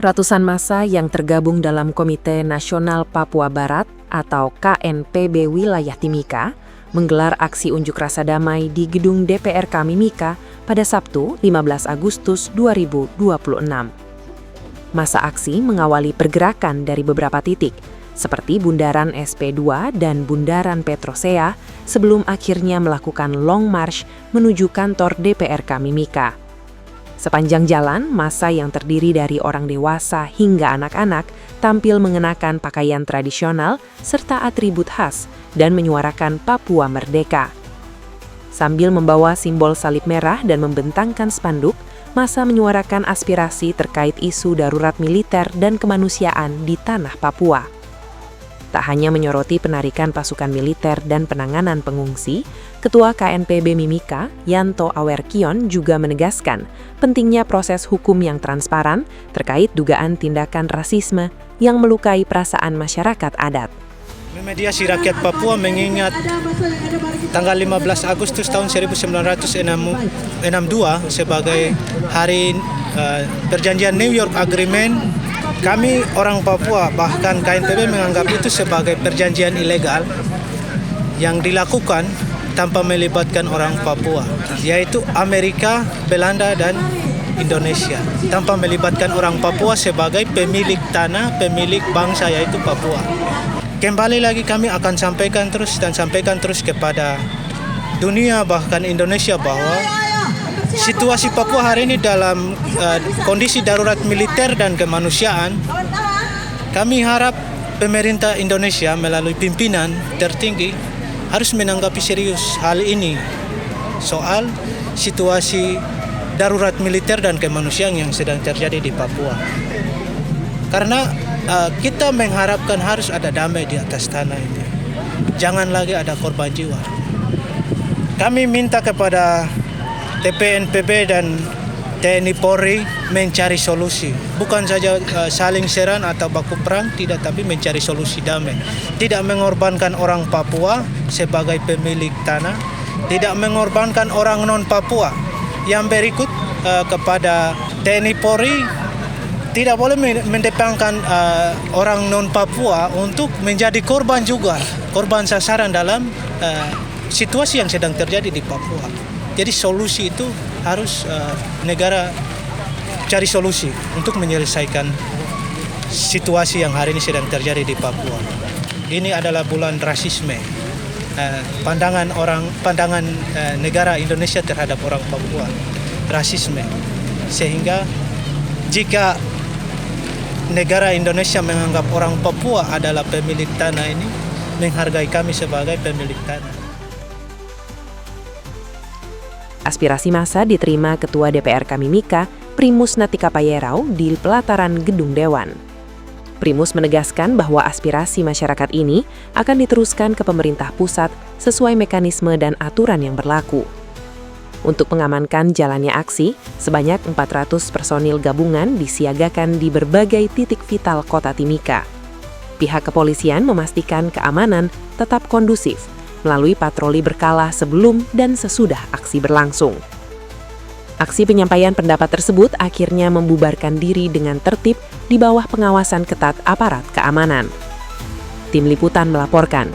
Ratusan massa yang tergabung dalam Komite Nasional Papua Barat atau KNPB Wilayah Timika menggelar aksi unjuk rasa damai di gedung DPRK Mimika pada Sabtu 15 Agustus 2026. Massa aksi mengawali pergerakan dari beberapa titik, seperti Bundaran SP2 dan Bundaran Petrosea, sebelum akhirnya melakukan long march menuju kantor DPRK Mimika. Sepanjang jalan, massa yang terdiri dari orang dewasa hingga anak-anak tampil mengenakan pakaian tradisional serta atribut khas dan menyuarakan Papua Merdeka. Sambil membawa simbol salib merah dan membentangkan spanduk, massa menyuarakan aspirasi terkait isu darurat militer dan kemanusiaan di tanah Papua. Tak hanya menyoroti penarikan pasukan militer dan penanganan pengungsi, Ketua KNPB Mimika, Yanto Awerkion, juga menegaskan pentingnya proses hukum yang transparan terkait dugaan tindakan rasisme yang melukai perasaan masyarakat adat. Memediasi rakyat Papua mengingat tanggal 15 Agustus tahun 1962 sebagai hari perjanjian New York Agreement. Kami orang Papua, bahkan KNPB menganggap itu sebagai perjanjian ilegal yang dilakukan tanpa melibatkan orang Papua, yaitu Amerika, Belanda, dan Indonesia, tanpa melibatkan orang Papua sebagai pemilik tanah, pemilik bangsa, yaitu Papua. Kembali lagi kami akan sampaikan terus kepada dunia, bahkan Indonesia, bahwa situasi Papua hari ini dalam kondisi darurat militer dan kemanusiaan. Kami harap pemerintah Indonesia melalui pimpinan tertinggi harus menanggapi serius hal ini, soal situasi darurat militer dan kemanusiaan yang sedang terjadi di Papua. Karena kita mengharapkan harus ada damai di atas tanah ini. Jangan lagi ada korban jiwa. Kami minta kepada TPNPB dan TNI Polri mencari solusi. Bukan saja saling serang atau baku perang, tidak, tapi mencari solusi damai. Tidak mengorbankan orang Papua sebagai pemilik tanah, tidak mengorbankan orang non-Papua. Yang berikut kepada TNI Polri, tidak boleh mendepankan orang non-Papua untuk menjadi korban juga, korban sasaran dalam situasi yang sedang terjadi di Papua. Jadi solusi itu harus negara cari solusi untuk menyelesaikan situasi yang hari ini sedang terjadi di Papua. Ini adalah bulan rasisme, pandangan negara Indonesia terhadap orang Papua, rasisme. Sehingga jika negara Indonesia menganggap orang Papua adalah pemilik tanah ini, menghargai kami sebagai pemilik tanah. Aspirasi massa diterima Ketua DPRK Mimika, Primus Natikapayerau, di pelataran Gedung Dewan. Primus menegaskan bahwa aspirasi masyarakat ini akan diteruskan ke pemerintah pusat sesuai mekanisme dan aturan yang berlaku. Untuk mengamankan jalannya aksi, sebanyak 400 personil gabungan disiagakan di berbagai titik vital kota Timika. Pihak kepolisian memastikan keamanan tetap kondusif melalui patroli berkala sebelum dan sesudah aksi berlangsung. Aksi penyampaian pendapat tersebut akhirnya membubarkan diri dengan tertib di bawah pengawasan ketat aparat keamanan. Tim Liputan melaporkan.